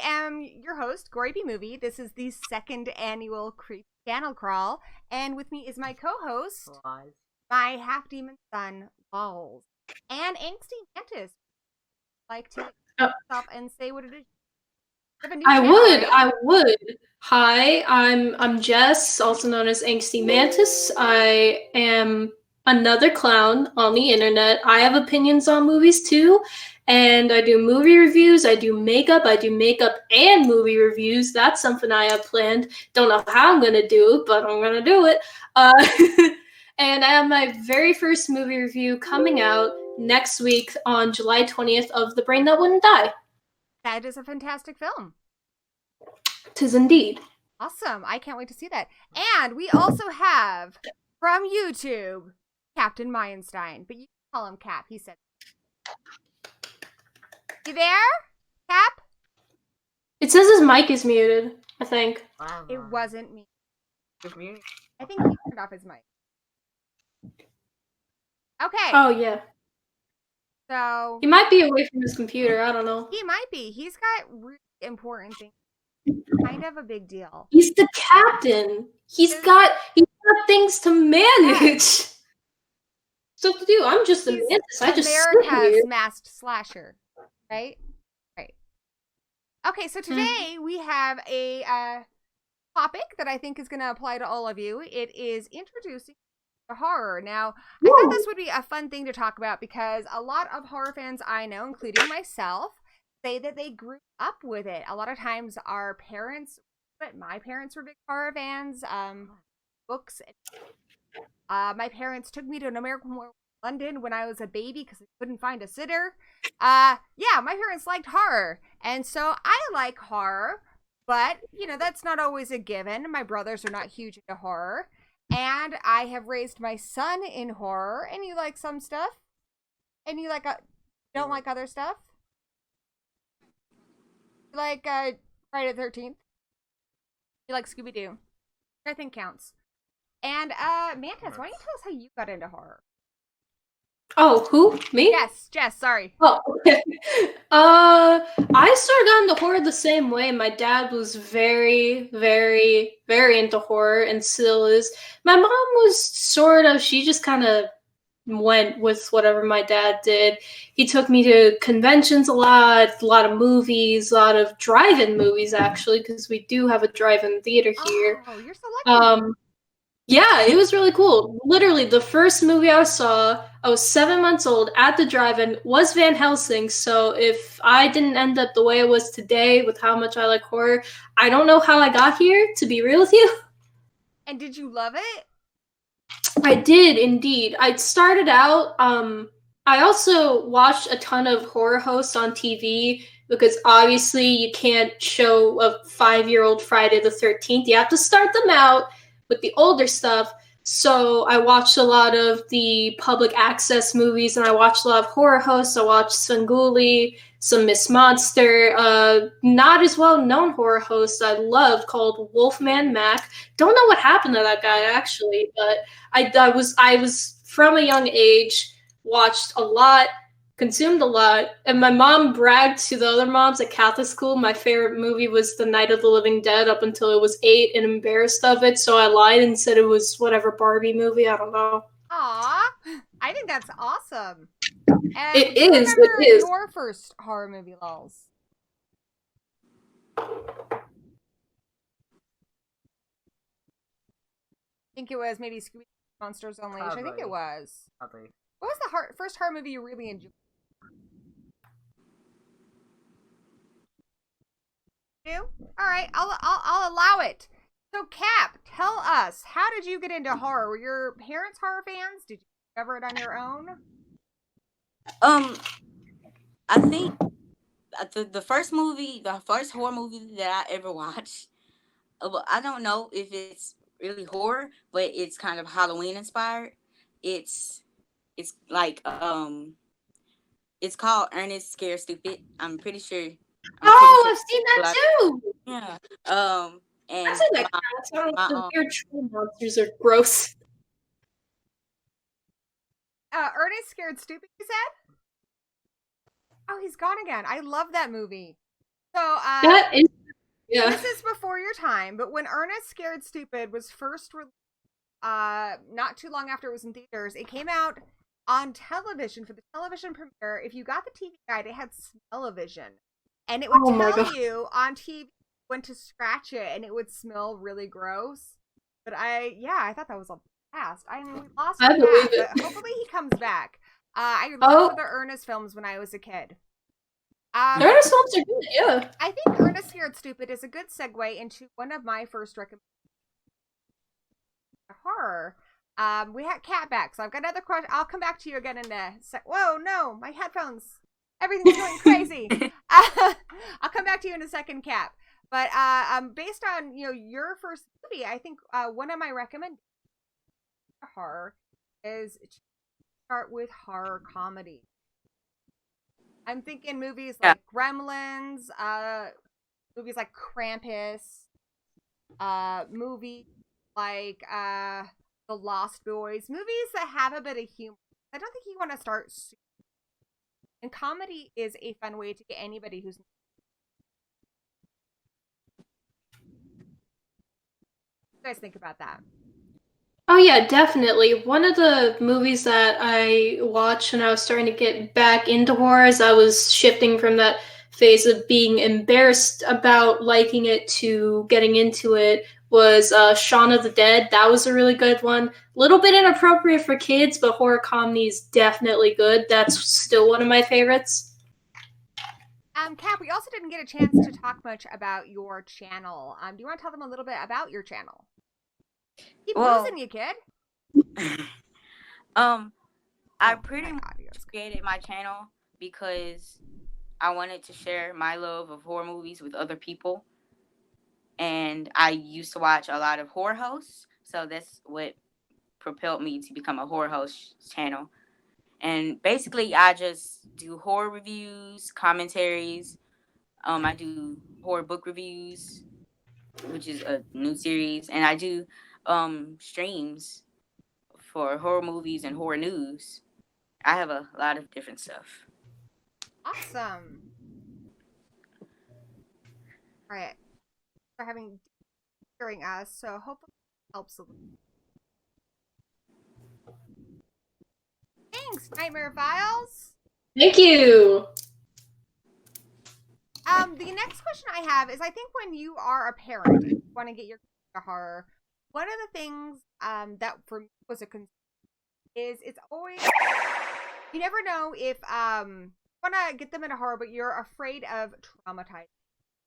am your host, Gory B Movie. This is the second annual Creep Channel Crawl, and with me is my co-host, Lies. my half-demon son, LOLZ, and Angsty Mantis. Like to Uh, stop and say what it is. You have a new I channel, would. right? I would. Hi, I'm Jess, also known as Angsty Mantis. I am another clown on the internet. I have opinions on movies too, and I do movie reviews. I do makeup. And movie reviews. That's something I have planned. Don't know how I'm gonna do it, but I'm gonna do it. Uh, and I have my very first movie review coming out next week on July 20th of The Brain That Wouldn't Die. That is a fantastic film. 'Tis indeed. Awesome. I can't wait to see that. And we also have, from YouTube, Captain Myenstein. But you can call him Cap. He said. You there, Cap? It says his mic is muted, I think. It wasn't me. It's me. I think he turned off his mic. Okay. Oh, yeah. So He might be away from his computer, I don't know. he might be. He's got really important things. Kind of a big deal. He's the captain. He's got things to manage. So to do, I'm just a He's mantis. I just sit America's here. masked slasher, right? Right. Okay, so today we have a topic that I think is going to apply to all of you. It is introducing to horror. Now, I thought this would be a fun thing to talk about because a lot of horror fans I know, including myself, say that they grew up with it. A lot of times our parents, but my parents were big horror fans, books. My parents took me to an American Horror London when I was a baby because I couldn't find a sitter. Yeah, my parents liked horror. And so I like horror, but, you know, that's not always a given. My brothers are not huge into horror. And I have raised my son in horror, and you like some stuff, and you like don't like other stuff. You like Friday the 13th. You like Scooby Doo. I think counts. And Mantis, why don't you tell us how you got into horror? Oh, who? Me? Yes, Jess. Sorry. Oh, okay. I sort of got into horror the same way. My dad was very, very, very into horror and still is. My mom was sort of, she just kind of went with whatever my dad did. He took me to conventions a lot of movies, a lot of drive-in movies, actually, because we do have a drive-in theater here. Oh, you're so lucky. Yeah, it was really cool. Literally, the first movie I saw, I was 7 months old at the drive-in, was Van Helsing. So if I didn't end up the way I was today with how much I like horror, I don't know how I got here, to be real with you. And did you love it? I did indeed. I started out, I also watched a ton of horror hosts on TV because obviously you can't show a 5-year-old Friday the 13th. You have to start them out with the older stuff. So I watched a lot of the public access movies and I watched a lot of horror hosts. I watched Svengoolie, some Miss Monster, not as well known horror host I loved called Wolfman Mac. Don't know what happened to that guy actually, but I was from a young age, watched a lot, consumed a lot, and my mom bragged to the other moms at Catholic school my favorite movie was The Night of the Living Dead up until it was 8 and embarrassed of it, so I lied and said it was whatever Barbie movie, I don't know. Aw, I think that's awesome. And It do you is, remember it is. your first horror movie, LOLZ? I think it was maybe Scooby Monsters Unleashed. I think it was. Probably. What was the first horror movie you really enjoyed? You? All right, I'll allow it. So, Cap, tell us, how did you get into horror? Were your parents horror fans? Did you discover it on your own? I think the first horror movie that I ever watched. Well, I don't know if it's really horror, but it's kind of Halloween inspired. It's like it's called Ernest Scared Stupid. I'm pretty sure. I've seen that too. Yeah. And I've seen that. The weird troll monsters are gross. Ernest Scared Stupid, you said? Oh, he's gone again. I love that movie. So, That is, yeah. this is before your time, but when Ernest Scared Stupid was first released, not too long after it was in theaters, it came out on television for the television premiere. If you got the TV guide, it had smell-o-vision, and it would Oh my tell God. you on TV when to scratch it, and it would smell really gross. But I thought that was a blast. I mean, we lost I Cat, believe it. but hopefully he comes back. I Oh. loved the Ernest films when I was a kid. The Ernest films are good, yeah. I think Ernest Scared Stupid is a good segue into one of my first recommendations. Horror. We had Cat back, so I've got another question. I'll come back to you again in a sec. Whoa, no, my headphones. Everything's going crazy. I'll come back to you in a second, Cap. But based on your first movie, I think one of my recommendations for horror is to start with horror comedy. I'm thinking movies like Gremlins, movies like Krampus, movies like The Lost Boys, movies that have a bit of humor. I don't think you want to start super. And comedy is a fun way to get anybody who's. What do you guys think about that? Oh yeah, definitely. One of the movies that I watched when I was starting to get back into horrors, I was shifting from that phase of being embarrassed about liking it to getting into it, was Shaun of the Dead. That was a really good one. A little bit inappropriate for kids, but horror comedy is definitely good. That's still one of my favorites. Cap, we also didn't get a chance to talk much about your channel. Do you want to tell them a little bit about your channel? Keep losing you, kid. I pretty much created my channel because I wanted to share my love of horror movies with other people. And I used to watch a lot of horror hosts, so that's what propelled me to become a horror host channel. And basically, I just do horror reviews, commentaries. I do horror book reviews, which is a new series, and I do streams for horror movies and horror news. I have a lot of different stuff. Awesome. All right. For hearing us, so hopefully it helps a little. Thanks, Nightmare Files. Thank you. The next question I have is, I think when you are a parent and you want to get your kids into horror, one of the things that for me was a concern is it's always, you never know if you want to get them into horror, but you're afraid of traumatizing,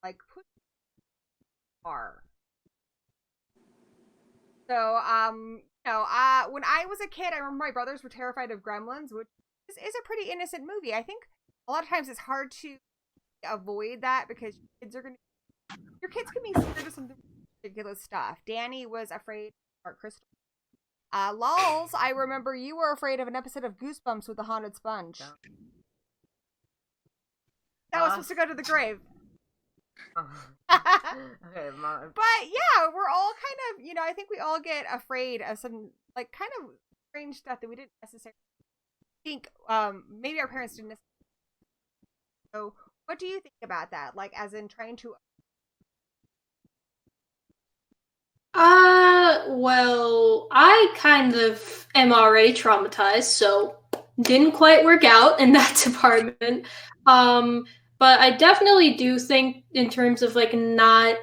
like put horror. So when I was a kid, I remember my brothers were terrified of Gremlins, which is a pretty innocent movie. I think a lot of times it's hard to avoid that because your kids can be scared of some ridiculous stuff. Danny was afraid of Dark Crystal. LOLZ, I remember you were afraid of an episode of Goosebumps with the haunted sponge. That was supposed to go to the grave. Okay, Mom. But yeah, we're all kind of, I think we all get afraid of some like kind of strange stuff that we didn't necessarily think. Maybe our parents didn't necessarily. So, what do you think about that? Like, as in trying to. Well, I kind of am already traumatized, so didn't quite work out in that department. But I definitely do think in terms of like not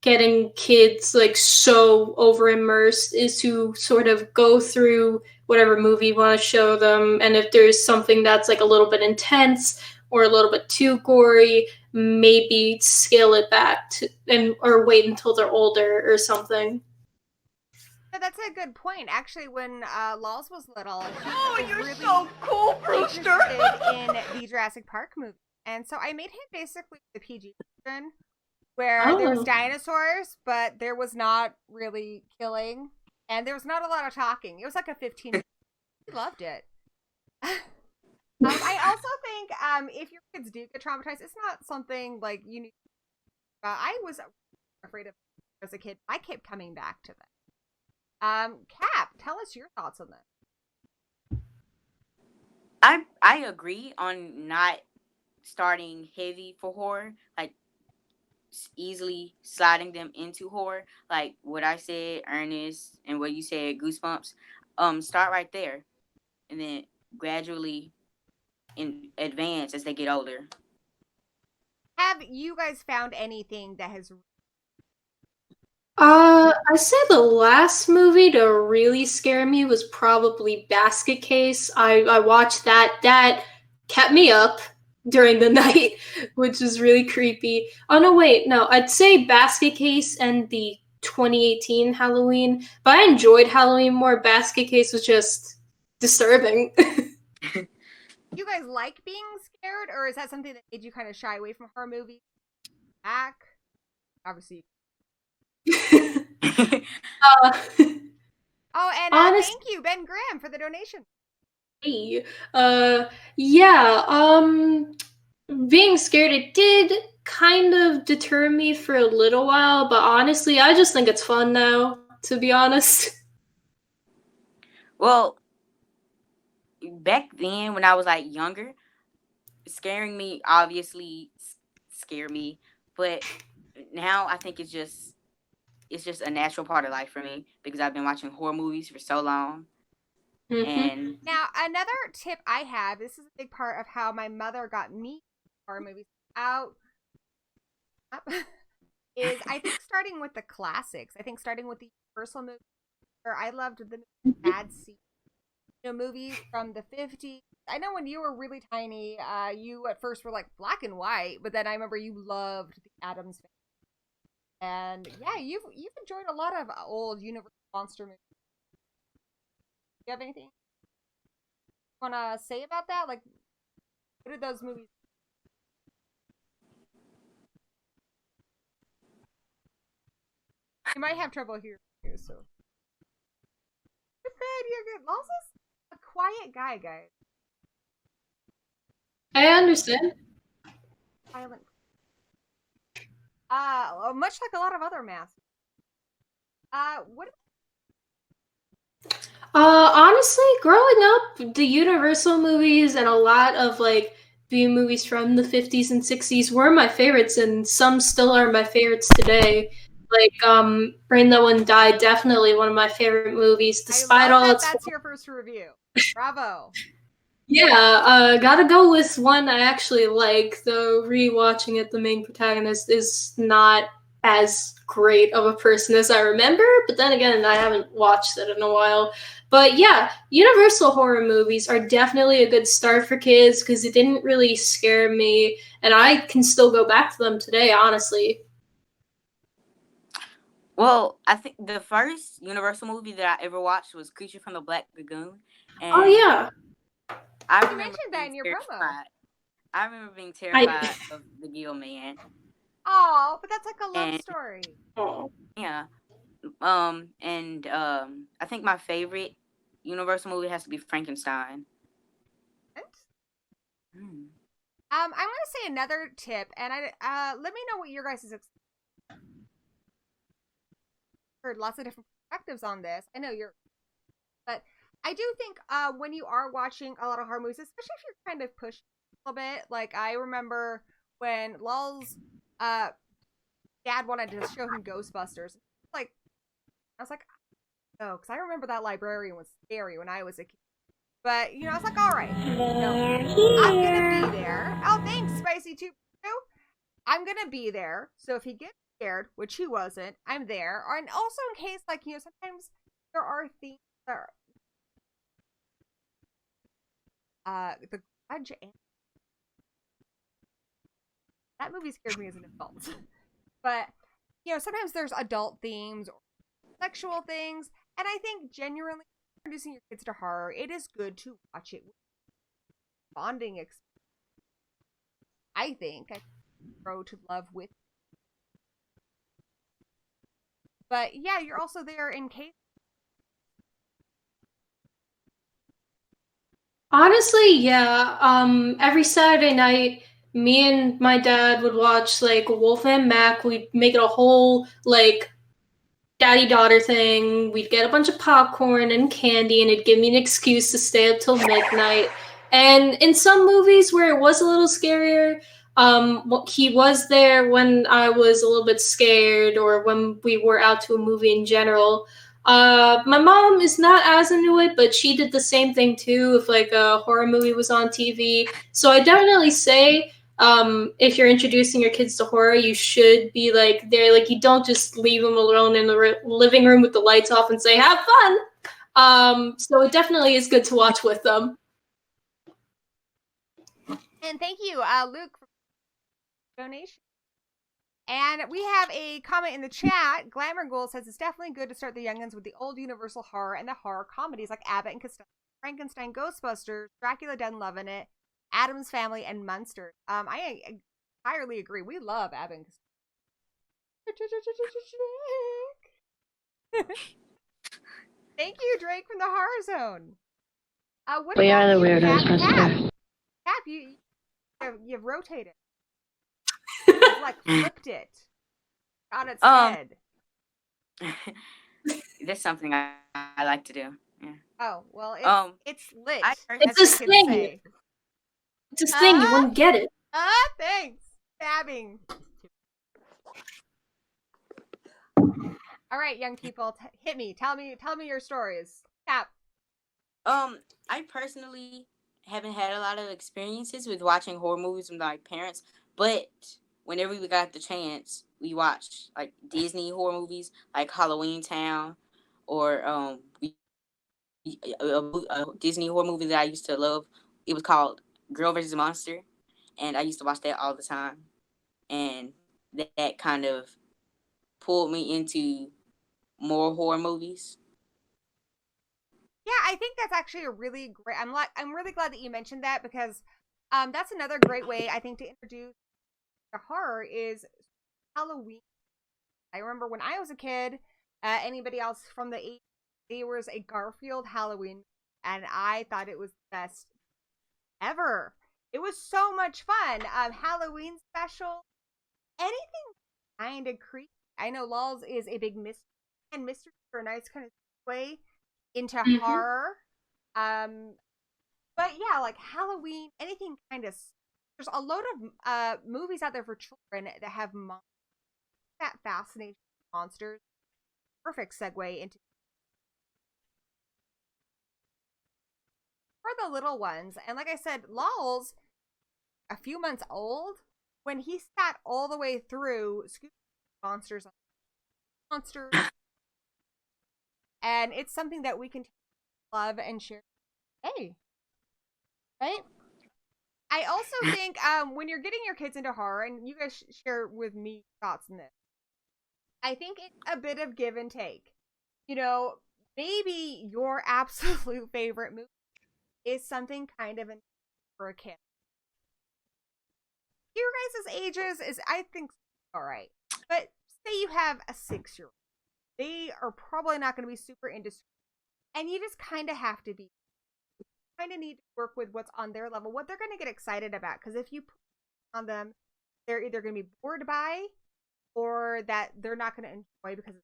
getting kids like so over immersed is to sort of go through whatever movie you want to show them, and if there's something that's like a little bit intense or a little bit too gory, maybe scale it back or wait until they're older or something. Yeah, that's a good point. Actually, when LOLZ was little, You're really so cool, Brewster. interested in the Jurassic Park movie, and so I made him basically the PG version, where there was dinosaurs, but there was not really killing, and there was not a lot of talking. It was like a 15. He loved it. I also think if your kids do get traumatized, it's not something like you need. I was afraid of as a kid. I kept coming back to that. Cap, tell us your thoughts on that. I agree on not starting heavy for horror. Like easily sliding them into horror, like what I said, Ernest, and what you said, Goosebumps. Start right there, and then gradually in advance as they get older. Have you guys found anything that has? I say the last movie to really scare me was probably Basket Case. I watched that. That kept me up during the night, which was really creepy. Oh no, wait, no, I'd say Basket Case and the 2018 Halloween, but I enjoyed Halloween more. Basket Case was just disturbing. You guys like being scared, or is that something that made you kind of shy away from horror movies? Back, obviously. uh, Oh, and honest- thank you, Ben Graham, for the donation. Hey, yeah, being scared, it did kind of deter me for a little while, but honestly, I just think it's fun now, to be honest. Well, back then when I was like younger, scaring me obviously scared me, but now I think it's just a natural part of life for me because I've been watching horror movies for so long. Mhm. And Now, another tip I have, this is a big part of how my mother got me horror movies out, is I think starting with the classics. I think starting with the Universal movies, where I loved the Bad Seed, movies from the 50s. I know when you were really tiny, you at first were like black and white, but then I remember you loved the Addams Family. And yeah, you've enjoyed a lot of old Universal monster movies. Do you have anything you want to say about that? Like, what did those movies? You might have trouble hearing you, so. You're good, you're good. LOLZ is a quiet guy, guys. I understand. Silent. Much like a lot of other masks. What? Honestly, growing up, the Universal movies and a lot of like B movies from the 50s and 60s were my favorites, and some still are my favorites today. Like, Brain That One Died, definitely one of my favorite movies, despite I love all that its. that's your first review. Bravo. Yeah, gotta go with one I actually like, though rewatching it, the main protagonist is not as great of a person as I remember, but then again, I haven't watched it in a while. But yeah, Universal horror movies are definitely a good start for kids because it didn't really scare me, and I can still go back to them today, honestly. well, I think the first Universal movie that I ever watched was Creature from the Black Lagoon, and Oh yeah, I You remember mentioned that being in your promo. terrified. I remember being I. terrified of the Gill Man, Oh, but that's like a love and story. Oh. yeah, I think my favorite Universal movie has to be Frankenstein. Mm. I'm going to say another tip, and let me know what your guys' heard lots of different perspectives on this. I know you're, but I do think when you are watching a lot of horror movies, especially if you're kind of pushed a little bit, like I remember when LOLZ dad wanted to show him Ghostbusters. Like, I was like, oh, because I remember that librarian was scary when I was a kid. But, I was like, all right, I'm going to be there. Oh, thanks, Spicy 2. I'm going to be there. So if he gets scared, which he wasn't, I'm there. And also in case, like, sometimes there are things that are, The Grudge, that movie scared me as an adult. But, sometimes there's adult themes or sexual things. And I think genuinely introducing your kids to horror, it is good to watch it with bonding experience. I think I grow to love with. But yeah, you're also there in case. Honestly, yeah. Every Saturday night, me and my dad would watch like Wolfman Mac. We'd make it a whole like daddy-daughter thing. We'd get a bunch of popcorn and candy, and it'd give me an excuse to stay up till midnight. And in some movies where it was a little scarier, He was there when I was a little bit scared, or when we were out to a movie in general. My mom is not as into it, but she did the same thing too if like a horror movie was on TV. So I definitely say, if you're introducing your kids to horror, you should be like there. Like you don't just leave them alone in the living room with the lights off and say have fun. So it definitely is good to watch with them. And thank you, Luke, for the donation. And we have a comment in the chat. Glamour Ghoul says it's definitely good to start the youngins with the old Universal horror and the horror comedies like Abbott and Costello, Frankenstein, Ghostbusters, Dracula Dead and Lovin' It, Addams Family, and Munster. I entirely agree. We love Abbott and Costello. Thank you, Drake, from the Horror Zone. What We about are the you, weirdos, Cap? mister. Cap, you've rotated. You've like flipped it on its head. That's something I like to do. Yeah. Oh well, it's lit. It's a thing. It's a thing. You wouldn't get it. Thanks. Stabbing. All right, young people, hit me. Tell me your stories. Cap. I personally haven't had a lot of experiences with watching horror movies with my parents, but whenever we got the chance, we watched like Disney horror movies, like Halloween Town, or a Disney horror movie that I used to love. It was called Girl vs. Monster, and I used to watch that all the time, and that kind of pulled me into more horror movies. Yeah, I think that's actually a really great. I'm really glad that you mentioned that, because that's another great way I think to introduce the horror is Halloween. I remember when I was a kid, anybody else from the 80s, there was a Garfield Halloween, and I thought it was the best ever. It was so much fun. Halloween special, anything kind of creepy. I know LOLZ is a big mystery, and mysteries are a nice kind of way into horror. But yeah, like Halloween, anything kind of. There's a load of movies out there for children that have that fascination with monsters. Perfect segue into for the little ones. And like I said, LOLZ, a few months old, when he sat all the way through Monsters, and it's something that we can love and share. Hey, right? I also think when you're getting your kids into horror, and you guys share with me thoughts on this, I think it's a bit of give and take. You know, maybe your absolute favorite movie is something kind of for a kid. Your guys' ages is, I think, all right. But say you have a 6-year-old. They are probably not going to be super into, and you just kind of have to be. Kind of need to work with what's on their level, what they're going to get excited about, because if you put on them, they're either going to be bored by, or that they're not going to enjoy because it's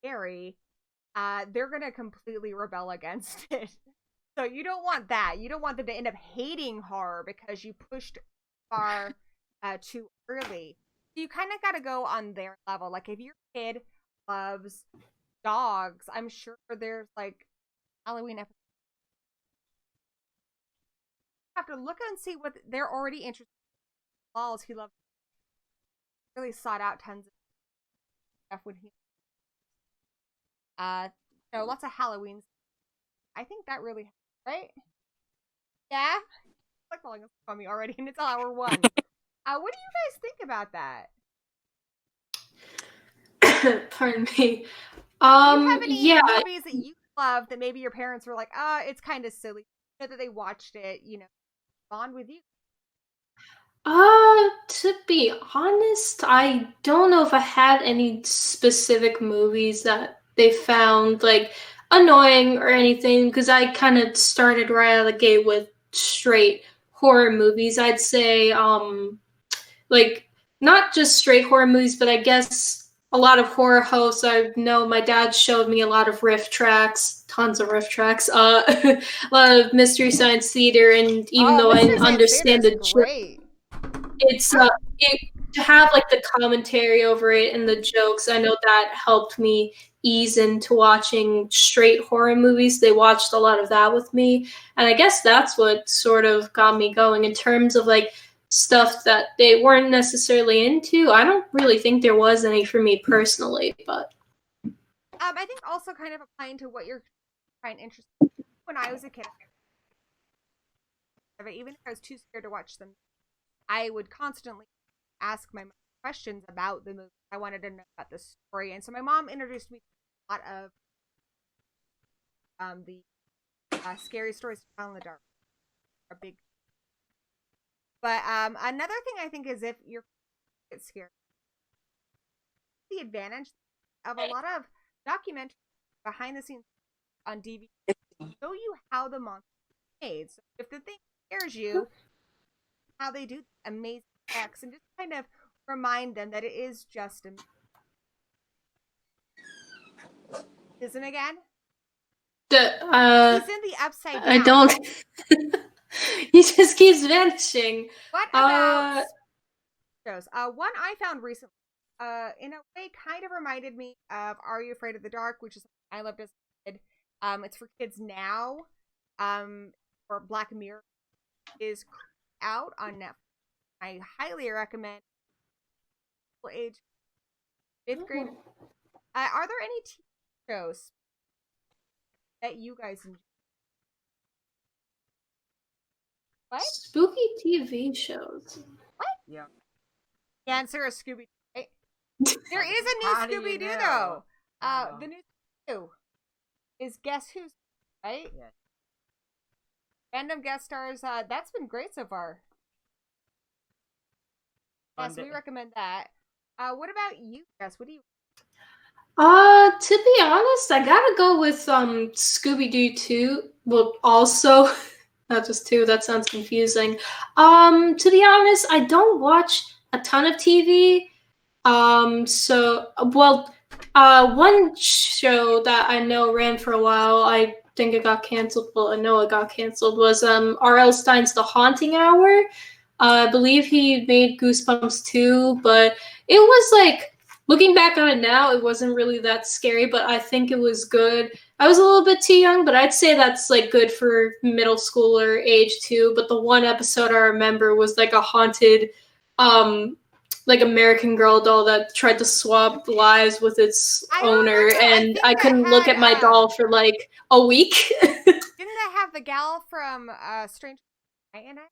scary. They're going to completely rebel against it. So you don't want that. You don't want them to end up hating horror because you pushed far too early. So you kind of got to go on their level. Like if your kid loves dogs, I'm sure there's like Halloween episodes. Have to look and see what they're already interested in. LOLZ, he loved, really sought out tons of stuff when he lots of Halloween. I think that really, right? Yeah, it's like falling asleep on me already, and it's hour 1. What do you guys think about that? Pardon me. Do you have any yeah. movies that you love that maybe your parents were like, it's kind of silly, you know, that they watched it, you know, bond with you? To be honest, I don't know if I had any specific movies that they found like annoying or anything, because I kind of started right out of the gate with straight horror movies. I'd say like not just straight horror movies, but I guess a lot of horror hosts. I know my dad showed me a lot of riff tracks, tons of riff tracks, a lot of Mystery Science Theater, and even though I didn't understand the great. it's to have like the commentary over it and the jokes. I know that helped me ease into watching straight horror movies. They watched a lot of that with me, and I guess that's what sort of got me going in terms of like stuff that they weren't necessarily into. I don't really think there was any for me personally, but I think also kind of applying to what you're trying to interest. When I was a kid, even if I was too scared to watch them, I would constantly ask my mom questions about the movie. I wanted to know about the story, and so my mom introduced me to a lot of the scary stories to tell in the dark. A big, but another thing I think is if you're scared, the advantage of a lot of documentaries behind the scenes on DVD show you how the monster is made. So if the thing scares you, how they do amazing effects, and just kind of remind them that it is just a isn't again. He's in the upside down. I don't. He just keeps vanishing. What about shows? One I found recently, in a way, kind of reminded me of Are You Afraid of the Dark, which is I loved as a kid. It's for kids now. Or Black Mirror is out on Netflix. I highly recommend. Age 5th grade. Are there any TV shows that you guys enjoy? What? Spooky TV shows. What? Yeah. The answer is Scooby. Right? There is a new How do you Scooby Doo know? though. The new Scooby Doo is Guess Who's, right? Yeah. Random guest stars. That's been great so far. Yes, we recommend that. What about you, Guess? What do you? To be honest, I gotta go with Scooby-Doo 2. Well, also, not just 2, that sounds confusing. To be honest, I don't watch a ton of TV. One show that I know ran for a while, I think it got canceled, well, I know it got canceled, was R.L. Stein's The Haunting Hour. I believe he made Goosebumps 2, but it was like, looking back on it now, it wasn't really that scary, but I think it was good. I was a little bit too young, but I'd say that's like good for middle schooler age too. But the one episode I remember was like a haunted, like American Girl doll that tried to swap lives with its owner, and I couldn't look at my doll for like a week. Didn't that have the gal from Stranger Things in it?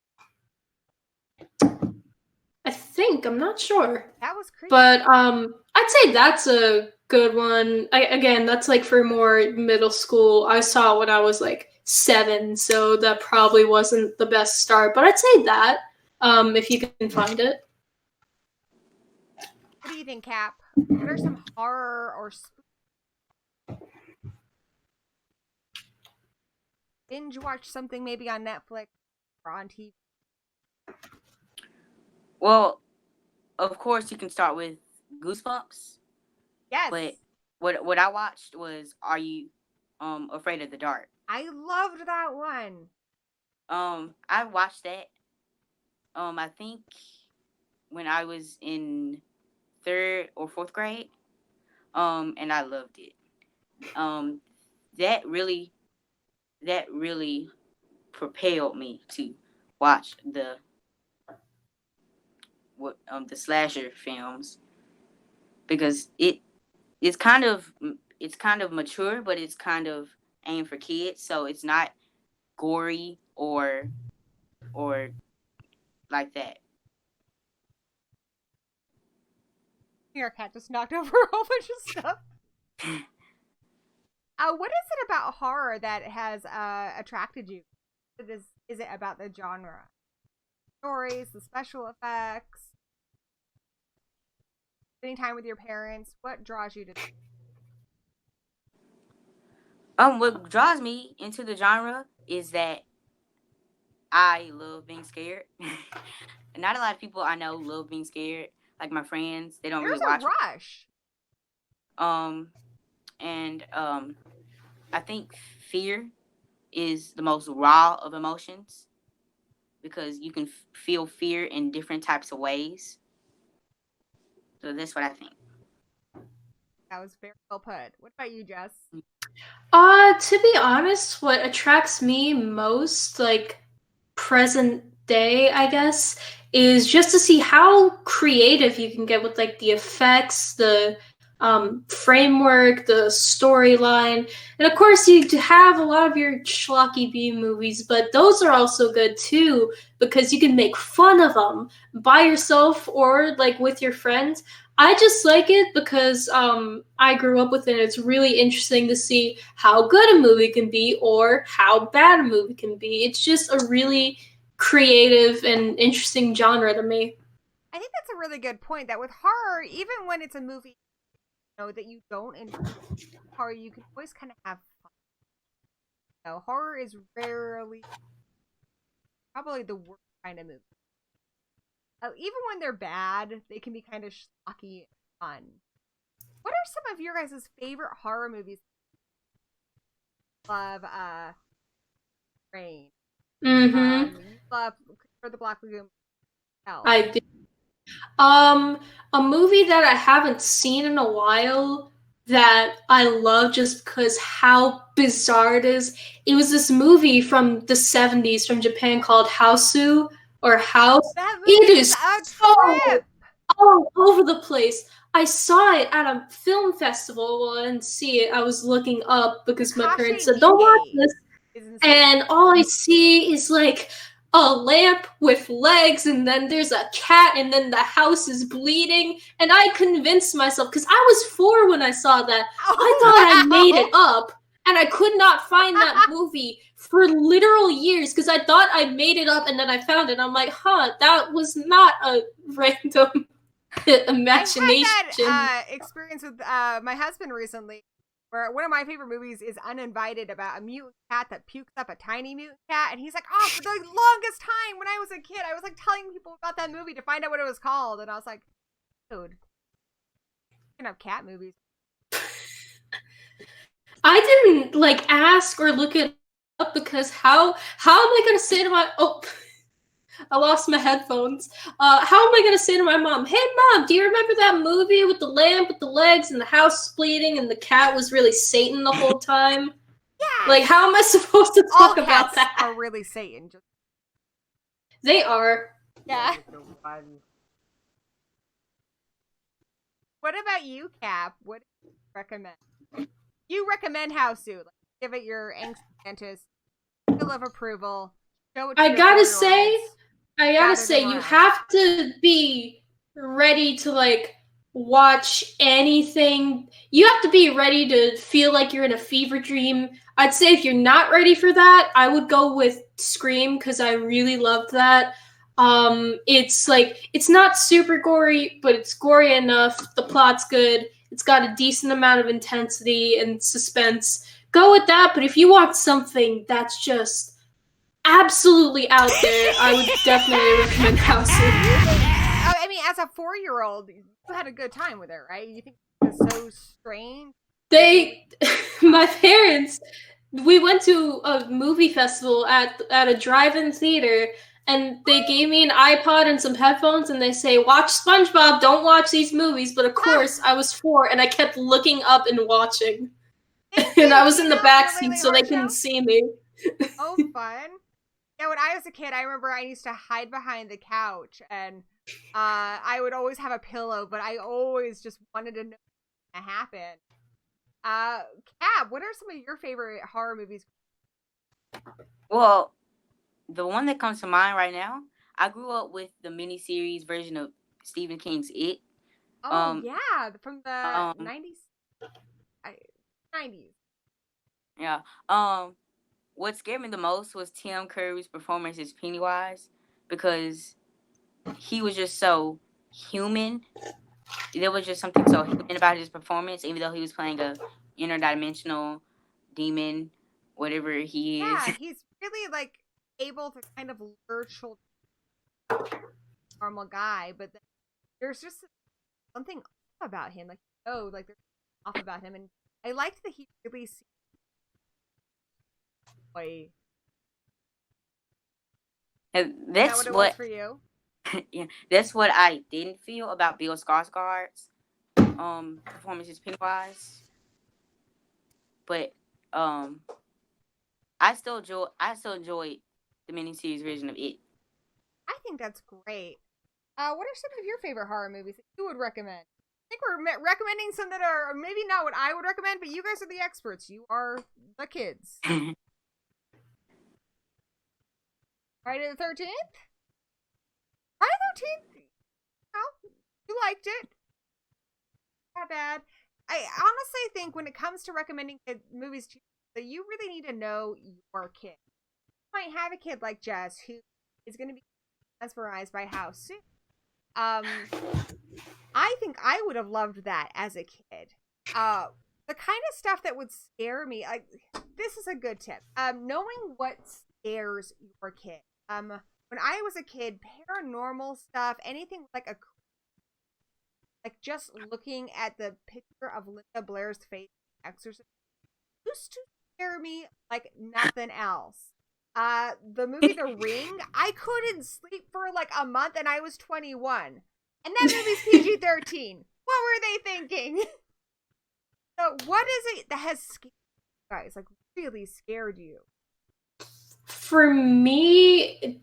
I think, I'm not sure. That was creepy. But I'd say that's a good one. Again, that's like for more middle school. I saw it when I was like 7, so that probably wasn't the best start. But I'd say that if you can find it. What do you think, Cap? What are some horror or binge watch something maybe on Netflix or on TV? Well, of course you can start with Goosebumps. Yes. But what I watched was Are You Afraid of the Dark? I loved that one. I watched that. I think when I was in 3rd or 4th grade. And I loved it. That really propelled me to watch the slasher films, because it's kind of mature, but it's kind of aimed for kids, so it's not gory or like that. Your cat just knocked over a whole bunch of stuff. What is it about horror that has attracted you? Is it about the genre? Stories, the special effects, spending time with your parents? What draws you to this? What draws me into the genre is that I love being scared. Not a lot of people I know love being scared. Like my friends, they don't really watch. There's a rush. I think fear is the most raw of emotions. because you can feel fear in different types of ways. So that's what I think. That was very well put. What about you, Jess? To be honest, what attracts me most, like present day, I guess, is just to see how creative you can get with like the effects, the framework, the storyline, and of course you have a lot of your schlocky B movies, but those are also good too because you can make fun of them by yourself or like with your friends. I just like it because I grew up with it. It's really interesting to see how good a movie can be or how bad a movie can be. It's just a really creative and interesting genre to me. I think that's a really good point. That with horror, even when it's a movie, that you don't enjoy horror, you can always kind of have fun. Horror is rarely, probably the worst kind of movie. Even when they're bad, they can be kind of schlocky and fun. What are some of your guys' favorite horror movies? Love Rain. Mm-hmm. You love For the Black Lagoon. I do. A movie that I haven't seen in a while that I love just because how bizarre it is. It was this movie from the 70s from Japan called Houseu or House. That movie It is is a so trip. all over the place. I saw it at a film festival. Well, I didn't see it. I was looking up because my parents said, "Don't watch this." And all I see is like a lamp with legs, and then there's a cat, and then the house is bleeding. And I convinced myself, because I was 4 when I saw that, I thought I made it up, and I could not find that movie for literal years, because I thought I made it up, and then I found it. I'm like, that was not a random imagination. I had that experience with my husband recently, where one of my favorite movies is Uninvited, about a mutant cat that pukes up a tiny mutant cat, and he's like, for the longest time when I was a kid, I was like telling people about that movie to find out what it was called, and I was like, dude, you can have cat movies. I didn't like ask or look it up because how am I gonna say to my I lost my headphones. How am I gonna say to my mom, "Hey mom, do you remember that movie with the lamp with the legs and the house bleeding and the cat was really Satan the whole time?" Yeah. Like, how am I supposed to talk about that? Are really Satan. They are. Yeah. What about you, Cap? What do you recommend? You recommend Houseu. Like, give it your Angsty Mantis seal of approval. Show it to I gotta say, you have to be ready to like watch anything. You have to be ready to feel like you're in a fever dream. I'd say if you're not ready for that, I would go with Scream because I really loved that. It's not super gory, but it's gory enough. The plot's good. It's got a decent amount of intensity and suspense. Go with that, but if you want something that's just absolutely out there, I would definitely recommend Houseu. I mean, as a 4-year-old, you had a good time with it, right? You think it was so strange? My parents, we went to a movie festival at a drive-in theater, and they gave me an iPod and some headphones, and they say, "Watch SpongeBob, don't watch these movies." But of course, I was 4, and I kept looking up and watching. And I was in the backseat, so they couldn't see me. Oh, fun. Yeah, when I was a kid, I remember I used to hide behind the couch, and I would always have a pillow, but I always just wanted to know what happened. Cab, what are some of your favorite horror movies? Well, the one that comes to mind right now, I grew up with the miniseries version of Stephen King's It. Oh, yeah, from the 90s. 90s. Yeah. What scared me the most was Tim Curry's performance as Pennywise, because he was just so human. There was just something so human about his performance, even though he was playing a interdimensional demon, whatever he is. Yeah, he's really like able to kind of lure children, normal guy, but there's just something off about him. Like, like there's off about him, and I liked that he really seemed boy. And Is that that's what it was what for you? yeah, that's what I didn't feel about Bill Skarsgård's performance as Pennywise. But I still enjoyed the miniseries version of it. I think that's great. What are some of your favorite horror movies that you would recommend? I think we're recommending some that are maybe not what I would recommend, but you guys are the experts. You are the kids. Friday the 13th? Friday the 13th? Oh, you liked it. Not bad. I honestly think when it comes to recommending movies to you, that you really need to know your kid. You might have a kid like Jess who is going to be mesmerized by how soon. I think I would have loved that as a kid. The kind of stuff that would scare me. Like, this is a good tip. Knowing what scares your kid. When I was a kid, paranormal stuff, anything like just looking at the picture of Linda Blair's face, Exorcist, used to scare me like nothing else. The movie The Ring, I couldn't sleep for like a month, and I was 21. And that movie's PG-13. What were they thinking? So what is it that has scared you guys? Like, really scared you? For me,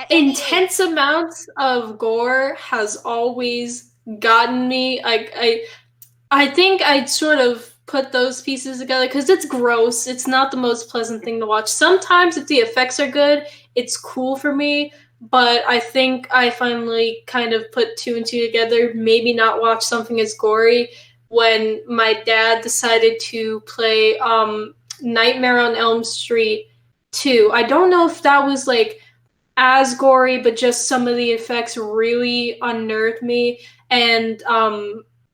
intense amounts of gore has always gotten me. I think I'd sort of put those pieces together because it's gross. It's not the most pleasant thing to watch. Sometimes if the effects are good, it's cool for me. But I think I finally kind of put two and two together, maybe not watch something as gory, when my dad decided to play Nightmare on Elm Street 2. I don't know if that was like as gory, but just some of the effects really unnerved me. And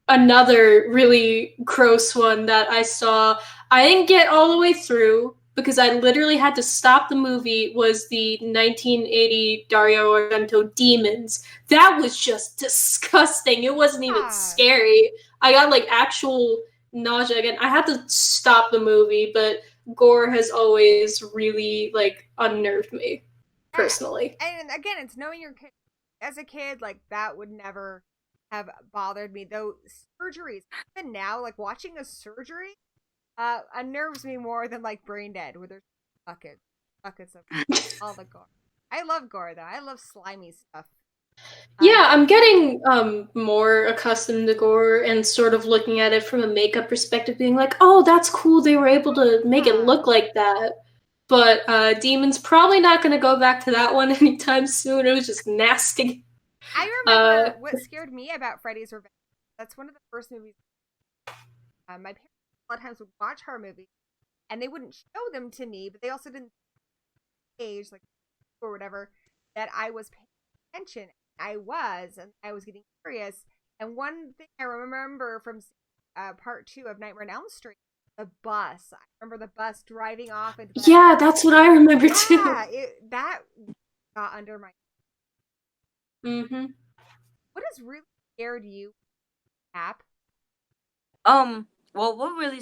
another really gross one that I saw, I didn't get all the way through because I literally had to stop the movie, was the 1980 Dario Argento Demons. That was just disgusting. It wasn't even scary. I got like actual nausea again. I had to stop the movie, but gore has always really like unnerved me personally. And again, it's knowing your kid. As a kid, like, that would never have bothered me. Though surgeries, even now, like watching a surgery, unnerves me more than like Brain Dead, where there's buckets of all the gore. I love gore though. I love slimy stuff. Yeah, I'm getting more accustomed to gore and sort of looking at it from a makeup perspective, being like, oh, that's cool, they were able to make it look like that. But Demon's probably not going to go back to that one anytime soon. It was just nasty. I remember what scared me about Freddy's Revenge. That's one of the first movies. My parents a lot of times would watch horror movies, and they wouldn't show them to me, but they also didn't age, like, or whatever, that I was paying attention. I was getting curious. And one thing I remember from part 2 of Nightmare on Elm Street, the bus. I remember the bus driving off into that. Yeah, that's what I remember too. Yeah, that got under my. Mm-hmm. What has really scared you, Cap? Well, what really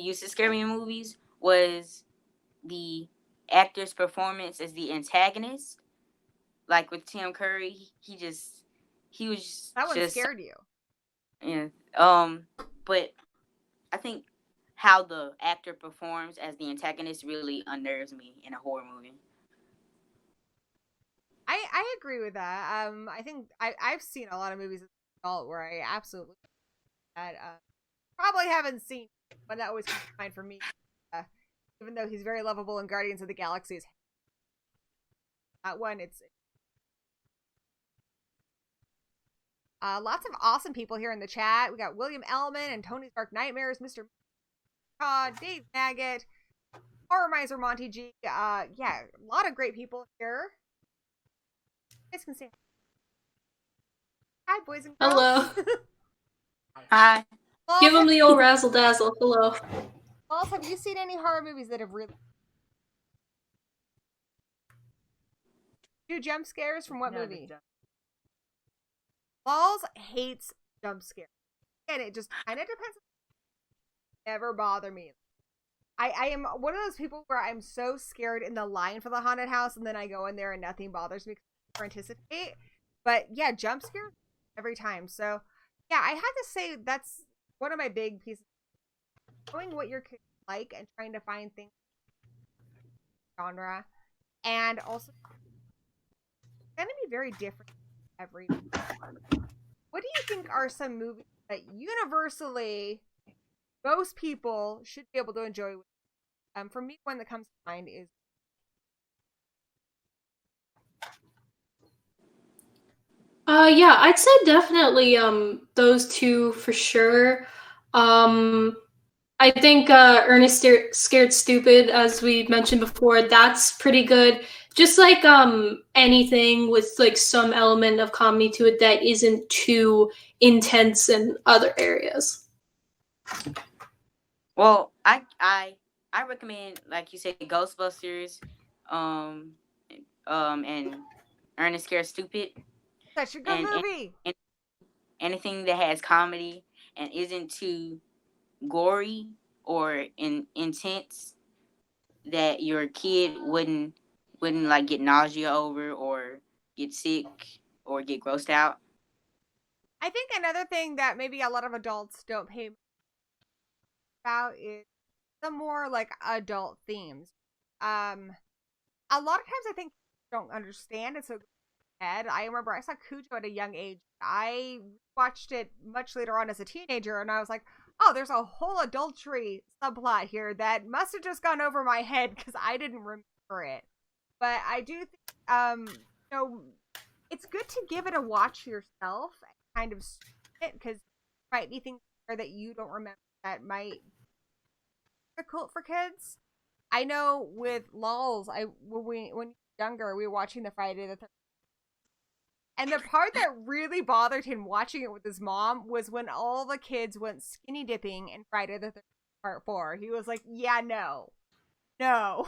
used to scare me in movies was the actor's performance as the antagonist. Like with Tim Curry, he was That one just scared you. Yeah. But I think how the actor performs as the antagonist really unnerves me in a horror movie. I agree with that. I think I've seen a lot of movies as an adult where I absolutely that probably haven't seen, but that always comes to mind for me. Even though he's very lovable in Guardians of the Galaxy, that one it's lots of awesome people here in the chat. We got William Ellman and Tony's Dark Nightmares, Mr. Todd, Dave Maggot, Horror Miser Monty G. Yeah, a lot of great people here. You guys can say hi, boys and girls. Hello. Hi. Give him the old razzle dazzle. Hello. LOLZ, have you seen any horror movies that have really do jump scares from what movie? LOLZ hates jump scares. And it just kind of depends. Never bother me. I am one of those people where I'm so scared in the line for the haunted house, and then I go in there and nothing bothers me because I never anticipate. But yeah, jump scares every time. So yeah, I had to say that's one of my big pieces. Knowing what your kids like and trying to find things genre, and also it's going to be very different every day. What do you think are some movies that universally most people should be able to enjoy? For me, one that comes to mind is Yeah, I'd say definitely those two for sure. I think Ernest Scared Stupid, as we mentioned before, that's pretty good. Just like anything with like some element of comedy to it that isn't too intense in other areas. Well, I recommend, like you said, Ghostbusters, um, and Ernest Scared Stupid, such a good and, movie. and anything that has comedy and isn't too gory or intense that your kid wouldn't like get nausea over or get sick or get grossed out. I think another thing that maybe a lot of adults don't pay about is the more like adult themes. A lot of times I think don't understand it so head. I remember I saw Cujo at a young age. I watched it much later on as a teenager, and I was like, "Oh, there's a whole adultery subplot here that must have just gone over my head because I didn't remember it." But I do think, it's good to give it a watch yourself and kind of it because there might be things there that you don't remember that might be difficult for kids. I know with LOLZ, when we were younger, we were watching the Friday the 13th. And the part that really bothered him watching it with his mom was when all the kids went skinny dipping in Friday the 13th Part 4. He was like, yeah, no. No.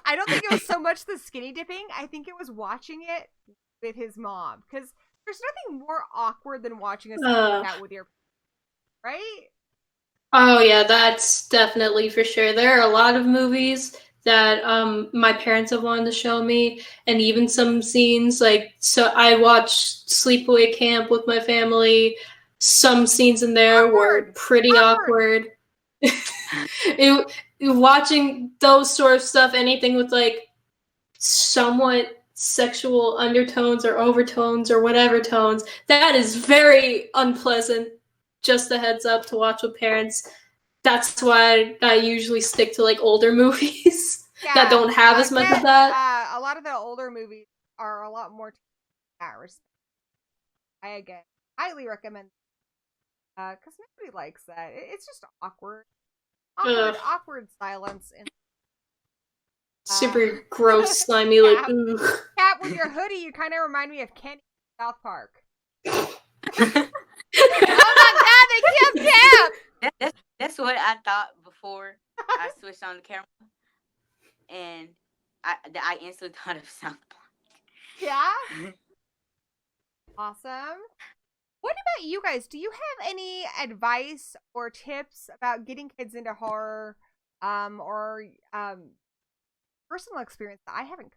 I don't think it was so much the skinny dipping. I think it was watching it with his mom. Because there's nothing more awkward than watching a scene like that with your right? Oh yeah, that's definitely for sure. There are a lot of movies that my parents have wanted to show me, and even some scenes like so I watched Sleepaway Camp with my family. Some scenes in there were pretty awkward. Watching those sort of stuff, anything with like somewhat sexual undertones or overtones or whatever tones, that is very unpleasant. Just a heads up to watch with parents. That's why I usually stick to like older movies that don't have as much of that. A lot of the older movies are a lot more respect. I again highly recommend because nobody likes that. It's just awkward, awkward silence and super gross, slimy, like ooh. Cat with your hoodie, you kind of remind me of Kenny South Park. Oh my god, they killed Cap! That's what I thought before I switched on the camera, and I instantly thought of South Park. Yeah. Awesome. What about you guys? Do you have any advice or tips about getting kids into horror, or personal experience that I haven't?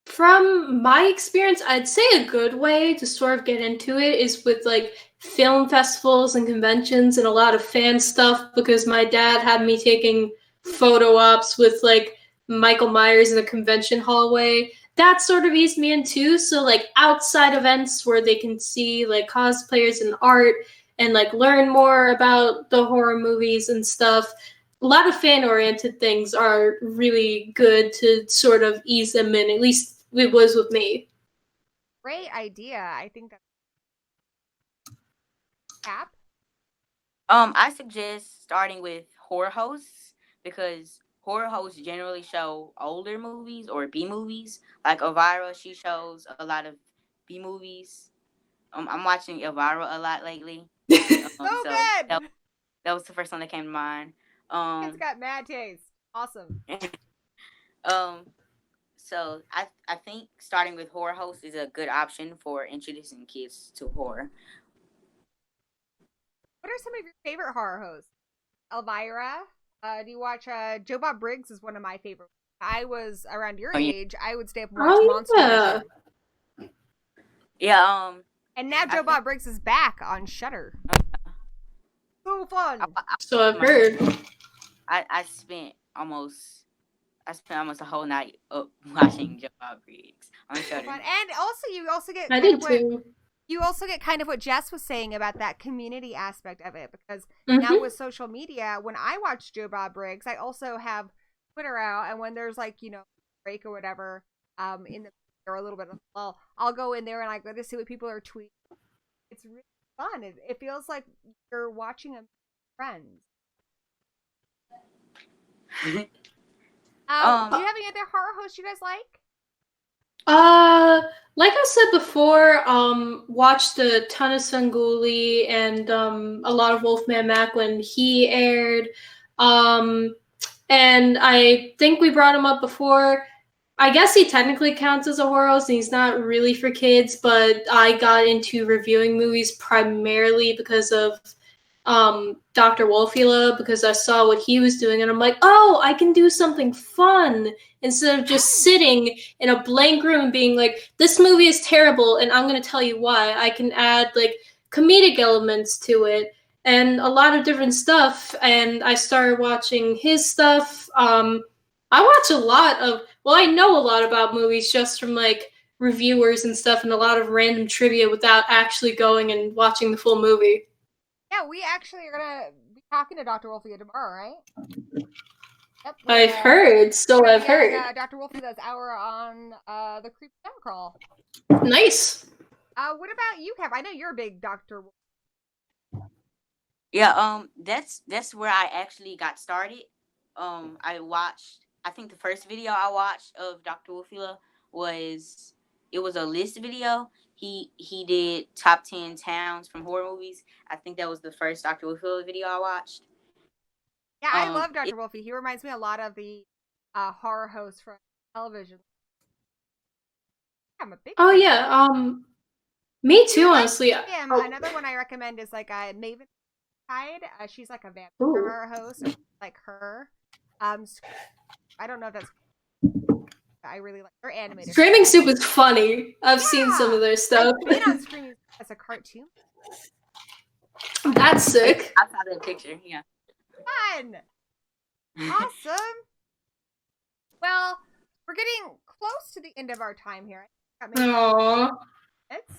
From my experience, I'd say a good way to sort of get into it is with like film festivals and conventions and a lot of fan stuff, because my dad had me taking photo ops with like Michael Myers in a convention hallway. That sort of eased me in too. So like outside events where they can see like cosplayers and art and like learn more about the horror movies and stuff. A lot of fan-oriented things are really good to sort of ease them in. At least it was with me. Great idea. I think that's Cap. I suggest starting with horror hosts because horror hosts generally show older movies or B movies. Like Elvira, she shows a lot of B movies. I'm watching Elvira a lot lately. So good. That was the first one that came to mind. It's got mad taste. Awesome. So I think starting with horror hosts is a good option for introducing kids to horror. What are some of your favorite horror hosts? Elvira, Do you watch Joe Bob Briggs is one of my favorites. I was around your Oh, yeah. age. I would stay up and watch Oh, Monster yeah. Vision. Yeah. And now Joe Bob Briggs is back on Shudder. So fun. So I've heard. I spent almost a whole night up watching Joe Bob Briggs on So Shudder. fun. And also, you also get I kind of did what too. you also get kind of what Jess was saying about that community aspect of it, because Mhm. now with social media, when I watch Joe Bob Briggs, I also have Twitter out, and when there's like break or whatever, in the or a little bit of lull, I'll go in there and I go to see what people are tweeting. It's really fun. It feels like you're watching a friends. Do you have any other horror hosts you guys like? Like I said before, watched a ton of Sunguli and a lot of Wolfman Mac when he aired. And I think we brought him up before. I guess he technically counts as a horror host, and he's not really for kids, but I got into reviewing movies primarily because of Dr. Wolfula, because I saw what he was doing, and I'm like, oh, I can do something fun instead of just sitting in a blank room being like, this movie is terrible, and I'm going to tell you why. I can add like comedic elements to it and a lot of different stuff, and I started watching his stuff. I watch a lot of, well, I know a lot about movies just from like reviewers and stuff and a lot of random trivia without actually going and watching the full movie. Yeah, we actually are gonna be talking to Dr. Wolfie tomorrow, right? Yep. I've heard, so I've heard. Dr. Wolfie does hour on the Creep Down Crawl. Nice. What about you, Kev? I know you're a big Dr. Wolfie. Yeah, that's where I actually got started. I think the first video I watched of Dr. Wolfula was a list video. He did top 10 towns from horror movies. I think that was the first Dr. Wolfula video I watched. Yeah, I love Dr. Wolfie. He reminds me a lot of the horror host from television. I'm a big Oh fan. yeah, me too, honestly. Another one I recommend is like Maven Tide. She's like a vampire horror host, like her. I don't know if that's. I really like her animated. Screaming Soup is funny. I've seen some of their stuff. I've been on Screaming Soup as a cartoon. That's sick. I saw that picture. Yeah. Fun. Awesome. Well, we're getting close to the end of our time here. Aww. It's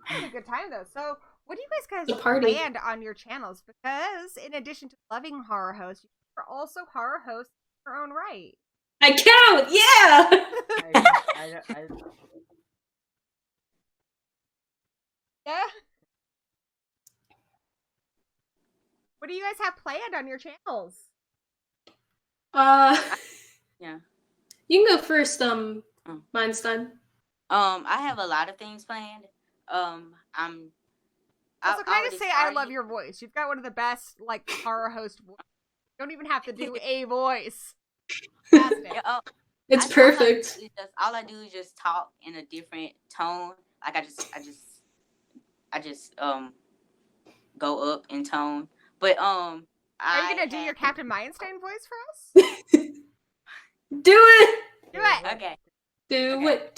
a good time though. So, what do you guys party. planned on your channels? Because in addition to loving horror hosts, you're also horror hosts in your own right. I count. Yeah. Yeah. What do you guys have planned on your channels? Yeah. You can go first, Myenstein. I have a lot of things planned. Also, can I just say I love your voice? You've got one of the best like horror host voices. You don't even have to do a voice. Yeah, It's perfect. All I do is just talk in a different tone. Like I just go up in tone. But are you gonna do your Captain Myenstein voice for us? Do it. Do it. Okay. Do it.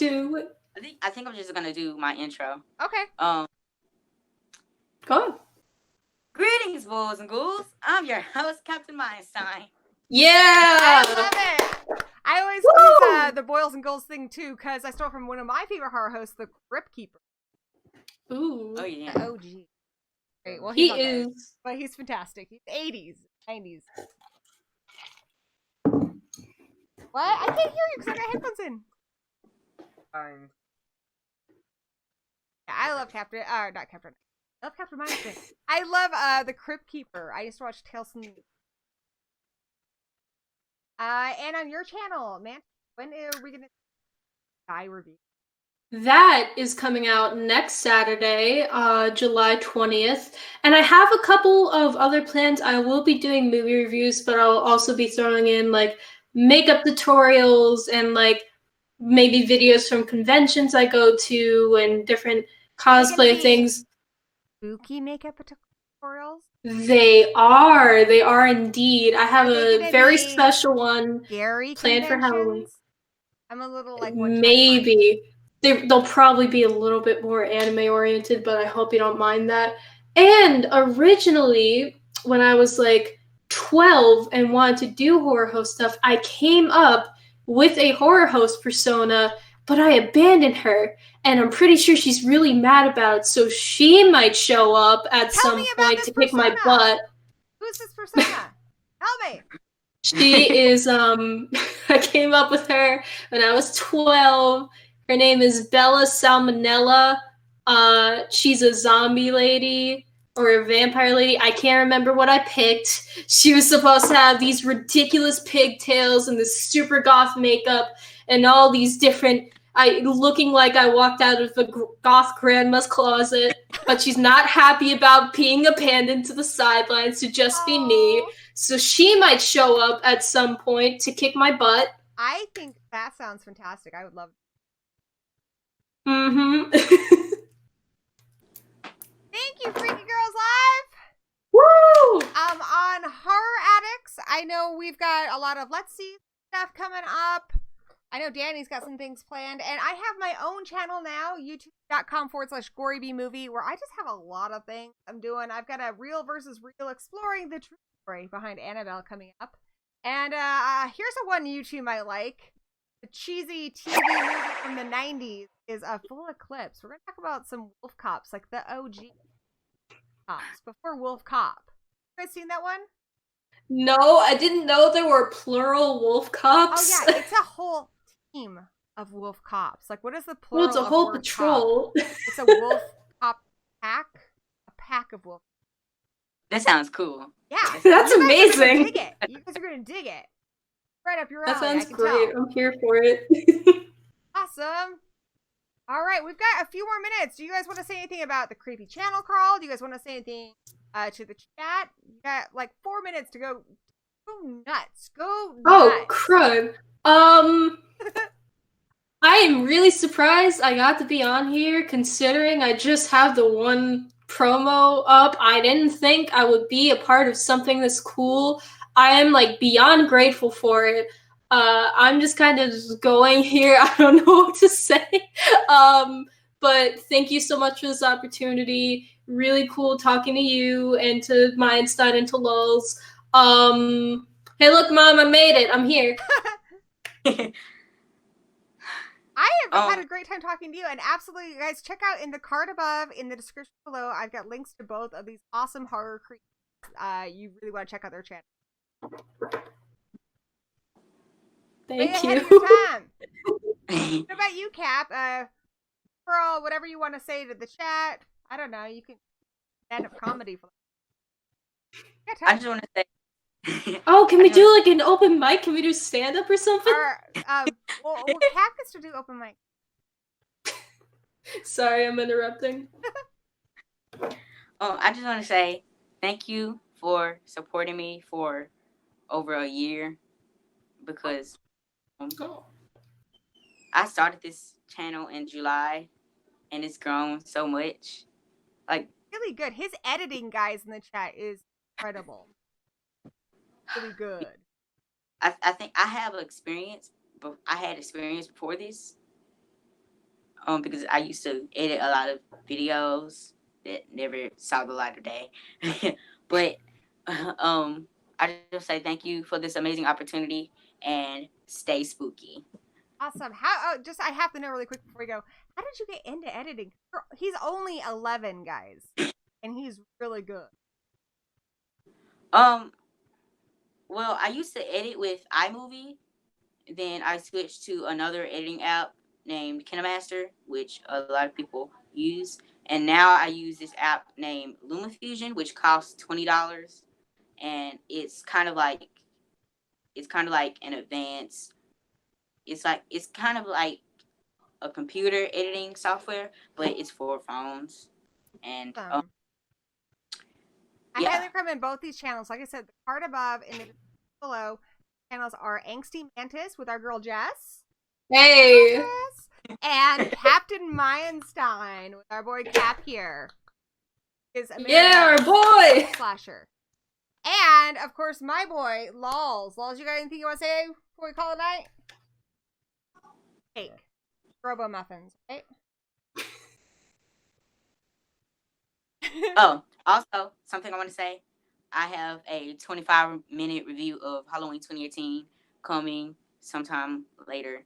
I think I'm just gonna do my intro. Okay. Go on. Greetings, boys and ghouls. I'm your host, Captain Myenstein. Yeah. I love it. I always use the Boils and Ghouls thing too, because I stole from one of my favorite horror hosts, the Crypt Keeper. Ooh. Oh yeah. The OG. Great. Well, He not there, is. but he's fantastic. He's 80s, 90s. What? I can't hear you because I got headphones in. Fine. Yeah, I love Captain. Not Captain. I love Captain Myenstein. I love the Crypt Keeper. I used to watch Tales from the. And on your channel, man, when are we gonna die review? That is coming out next Saturday, July 20th. And I have a couple of other plans. I will be doing movie reviews, but I'll also be throwing in like makeup tutorials and like maybe videos from conventions I go to and different cosplay things. Spooky makeup tutorials? They are indeed. I have Are they a gonna very be special one Scary planned for Halloween. conventions? I'm a little like one check mark. Maybe. They'll probably be a little bit more anime oriented, but I hope you don't mind that. And originally, when I was like 12 and wanted to do horror host stuff, I came up with a horror host persona, but I abandoned her. And I'm pretty sure she's really mad about it, so she might show up at Tell some me about point this to kick my persona. butt. Who's this persona? Tell me. She is I came up with her when I was 12. Her name is Bella Salmonella. She's a zombie lady or a vampire lady. I can't remember what I picked. She was supposed to have these ridiculous pigtails and this super goth makeup and all these different looking like I walked out of a goth grandma's closet, but she's not happy about being abandoned to the sidelines to just be me. So she might show up at some point to kick my butt. I think that sounds fantastic. I would love it. Mm-hmm. Thank you, Freaky Girls Live! Woo! On Horror Addicts, I know we've got a lot of Let's See stuff coming up. I know Danny's got some things planned, and I have my own channel now, youtube.com/Gory B Movie, where I just have a lot of things I'm doing. I've got a real versus real exploring the true story behind Annabelle coming up. And here's a one you two might like. The cheesy TV movie from the 90s is full of clips. We're going to talk about some wolf cops, like the OG cops, before Wolf Cop. You guys seen that one? No, I didn't know there were plural wolf cops. Oh, yeah, it's a whole team of wolf cops. Like, what is the plural? Well, it's a whole wolf patrol. Cop? It's a wolf cop pack. A pack of wolf. That sounds cool. Yeah, That's you guys amazing. Are gonna dig it. You guys are gonna dig it. Right up your alley. That sounds I can great. tell. I'm here for it. Awesome. All right, we've got a few more minutes. Do you guys want to say anything about the creepy channel crawl? Do you guys want to say anything to the chat? You got like 4 minutes to go. Go nuts. Go nuts. Oh, crud. I am really surprised I got to be on here, considering I just have the one promo up. I didn't think I would be a part of something this cool. I am like beyond grateful for it. I'm just kind of just going here. I don't know what to say. But thank you so much for this opportunity. Really cool talking to you and to Myenstein and to LOLZ. Hey, look, Mom, I made it. I'm here. I have had a great time talking to you, and absolutely, you guys, check out in the card above, in the description below, I've got links to both of these awesome horror creators. You really want to check out their channel. Thank Way ahead you. of your time. What about you, Cap? Girl, whatever you want to say to the chat. I don't know. You can stand up comedy for. Yeah, I just want to say. Oh, can we do like an open mic? Can we do stand up or something? Well, Cap gets to do open mic. Sorry, I'm interrupting. I just want to say thank you for supporting me for over a year, because I started this channel in July and it's grown so much. Like, really good. His editing, guys, in the chat is incredible. Really good. I think I have experience, but I had experience before this. Because I used to edit a lot of videos that never saw the light of day. But I just say thank you for this amazing opportunity and stay spooky. Awesome. How? I have to know really quick before we go. How did you get into editing? He's only 11, guys, and he's really good. Well, I used to edit with iMovie. Then I switched to another editing app named KineMaster, which a lot of people use. And now I use this app named LumaFusion, which costs $20. And it's kind of like an advanced. It's kind of like a computer editing software, but it's for phones. And I highly recommend both these channels. Like I said, the card above and the below channels are Angsty Mantis with our girl Jess. Hey. Jess, and Captain Myenstein with our boy Cap here. is America's Yeah, our boy. slasher. And of course, my boy LOLZ. LOLZ, you got anything you want to say before we call it night? Cake, Robo muffins, right? Oh, also something I want to say. I have a 25-minute review of Halloween 2018 coming sometime later.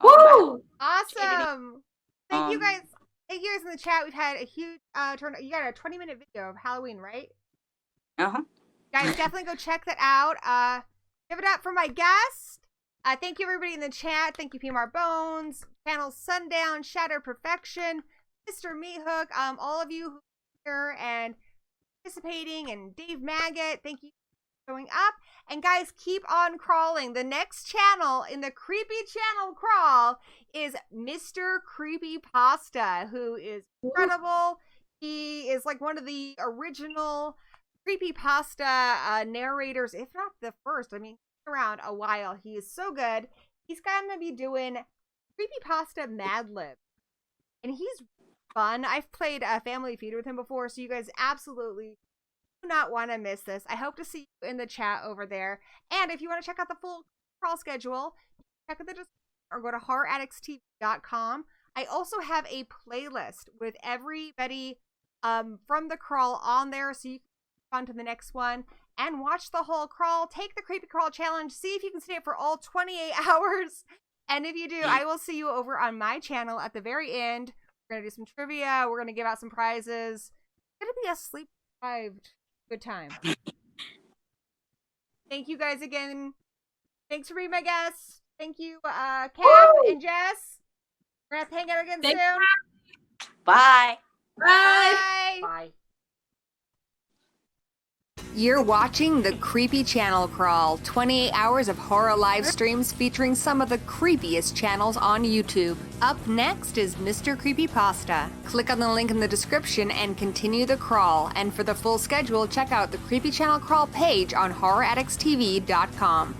Woo! Awesome. Thank you Um, guys. Thank you guys in the chat. We've had a huge turn. You got a 20-minute video of Halloween, right? Uh-huh. Guys, definitely go check that out. Give it up for my guest. Thank you everybody in the chat. Thank you PMR Bones, Channel Sundown, Shadow Perfection, Mr. Meathook, all of you who are here and participating, and Dave Maggot. Thank you for showing up. And guys, keep on crawling. The next channel in the Creepy Channel crawl is Mr. Creepypasta, who is incredible. He is like one of the original creepypasta narrators, if not the first. I mean, he's been around a while. He is so good. He's gonna be doing creepypasta Mad Lib, and he's fun. I've played a Family Feud with him before, so you guys absolutely do not want to miss this. I hope to see you in the chat over there. And if you want to check out the full crawl schedule, check out the description or go to horroraddictstv.com. I also have a playlist with everybody from the crawl on there, so you can on to the next one and watch the whole crawl. Take the Creepy Crawl Challenge. See if you can stay up for all 28 hours. And if you do, I will see you over on my channel at the very end. We're going to do some trivia. We're going to give out some prizes. It's going to be a sleep-deprived good time. Thank you guys again. Thanks for being my guest. Thank you, Cap and Jess. We're going to have to hang out again soon. Bye. Bye. Bye. You're watching the Creepy Channel Crawl, 28 hours of horror live streams featuring some of the creepiest channels on YouTube. Up next is Mr. Creepypasta. Click on the link in the description and continue the crawl. And for the full schedule, check out the Creepy Channel Crawl page on horroraddictstv.com.